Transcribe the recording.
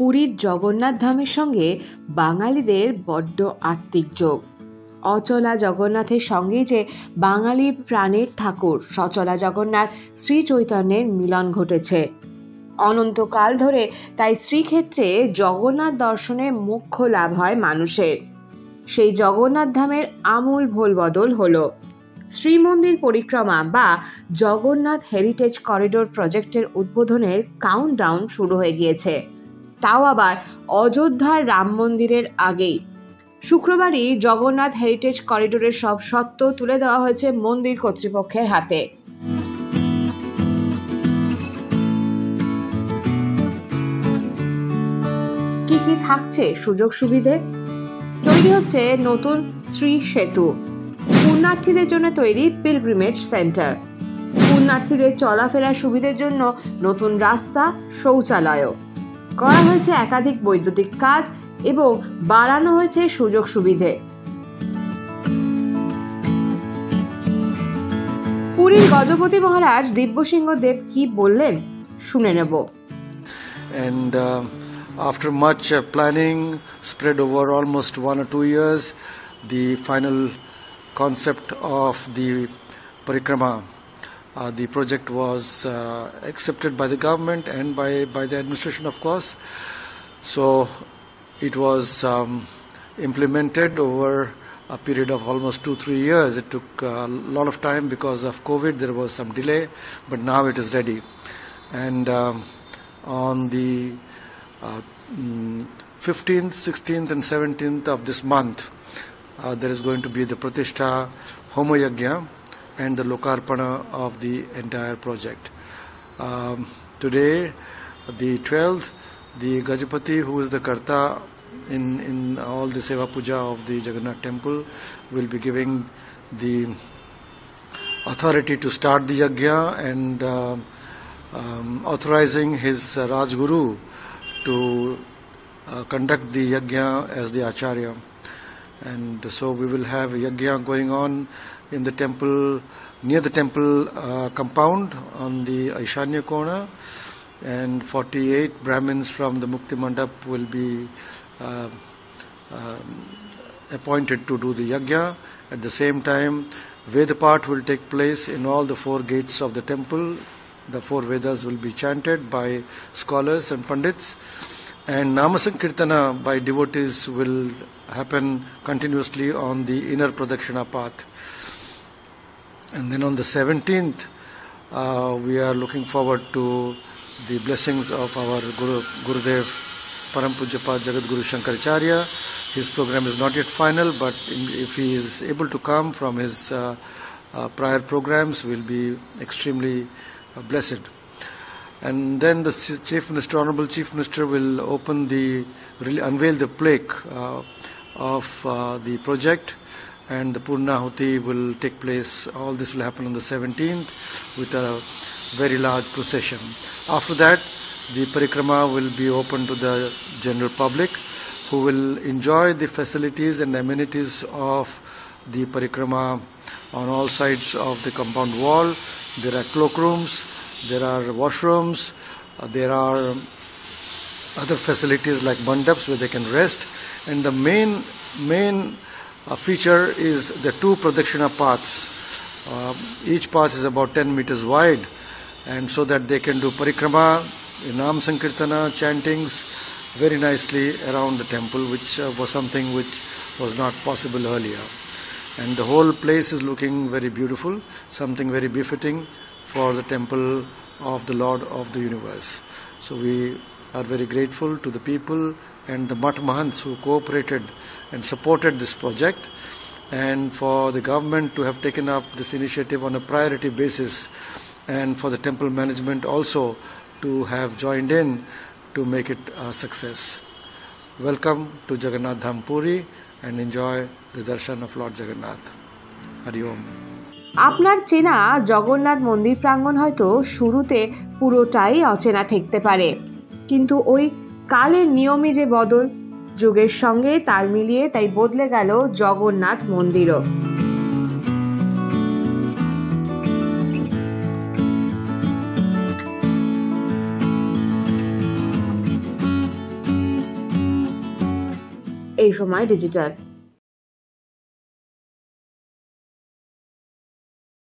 পুরীর জগন্নাথ ধামের সঙ্গে বাঙালিদের বড্ড আত্মিক যোগ। অচলা জগন্নাথের সঙ্গে যে বাঙালির প্রাণের ঠাকুর সচলা জগন্নাথ শ্রী চৈতন্যের মিলন ঘটেছে অনন্তকাল ধরে। তাই শ্রীক্ষেত্রে জগন্নাথ দর্শনে মোক্ষ লাভ হয় মানুষের। সেই জগন্নাথ ধামের আমূল ভোলবদল হলো শ্রীমন্দির পরিক্রমা বা জগন্নাথ হেরিটেজ করিডোর প্রজেক্টের উদ্বোধনের কাউন্টডাউন শুরু হয়ে গিয়েছে, তাও আবার অযোধ্যার রাম মন্দিরের আগেই। শুক্রবারই জগন্নাথ হেরিটেজ করিডোরের সব সত্ত্ব তুলে দেওয়া হয়েছে মন্দির কর্তৃপক্ষের হাতে। কি কি থাকছে সুযোগ সুবিধে? তৈরি হচ্ছে নতুন শ্রী সেতু, পুণ্যার্থীদের জন্য তৈরি পিলগ্রিমেজ সেন্টার, পুণ্যার্থীদের চলাফেরার সুবিধের জন্য নতুন রাস্তা, শৌচালয়ও করা হয়েছে, একাধিক বৈদ্যুতিক কাজ এবং বাড়ানো হয়েছে সুযোগ সুবিধে। পুরীর গজপতি মহারাজ দিব্যসিংহ দেব কি বললেন শুনে নেব। And after much planning spread over almost 1 or 2 years, the final concept of the parikrama, the project was accepted by the government and by the administration, of course. So it was implemented over a period of almost 2-3 years. It took a lot of time because of COVID. There was some delay, but now it is ready. And on the 15th, 16th and 17th of this month, there is going to be the Pratishtha Homo Yajna and the Lokarpana of the entire project. Today, the 12th, the Gajapati, who is the Karta in all the Seva Puja of the Jagannath temple, will be giving the authority to start the Yajna and authorizing his Rajguru to conduct the Yajna as the Acharya. And so we will have a Yajna going on in the temple, near the temple compound on the Aishanya Kona, and 48 Brahmins from the Mukti Mandap will be appointed to do the Yajna. At the same time, Vedapath will take place in all the 4 gates of the temple. The 4 Vedas will be chanted by scholars and Pandits, and Namasankirtana by devotees will happen continuously on the inner Pradakshina path. And then on the 17th, we are looking forward to the blessings of our Gurudev Param Pujyapad Jagadguru Shankaracharya. His program is not yet final, but if he is able to come from his prior programs, we'll be extremely blessed. And then the Chief Minister, Honorable Chief Minister, will unveil the plaque of the project, and the Purnahuti will take place. All this will happen on the 17th with a very large procession. After that, the parikrama will be open to the general public, who will enjoy the facilities and amenities of the parikrama on all sides of the compound wall. There are cloakrooms, there are washrooms, there are other facilities like mandaps where they can rest, and the main feature is the 2 Pradakshina paths. Each path is about 10 meters wide, and so that they can do parikrama, Nam Sankirtana, chantings very nicely around the temple, which was something which was not possible earlier. And the whole place is looking very beautiful, something very befitting for the temple of the Lord of the universe. So we are very grateful to the people and the Math Mahants who cooperated and supported this project, and for the government to have taken up this initiative on a priority basis, and for the temple management also to have joined in to make it a success. Welcome to Jagannath Dham Puri and enjoy the darshan of Lord Jagannath. Hari Om. আপনার চেনা জগন্নাথ মন্দির প্রাঙ্গণ হয়তো শুরুতে পুরোটাই অচেনা ঠেকতে পারে, কিন্তু ওই কালের নিয়মই যে বদল, যুগের সঙ্গে তাল মিলিয়ে তাই বদলে গেল জগন্নাথ মন্দিরও। এই সময় ডিজিটাল।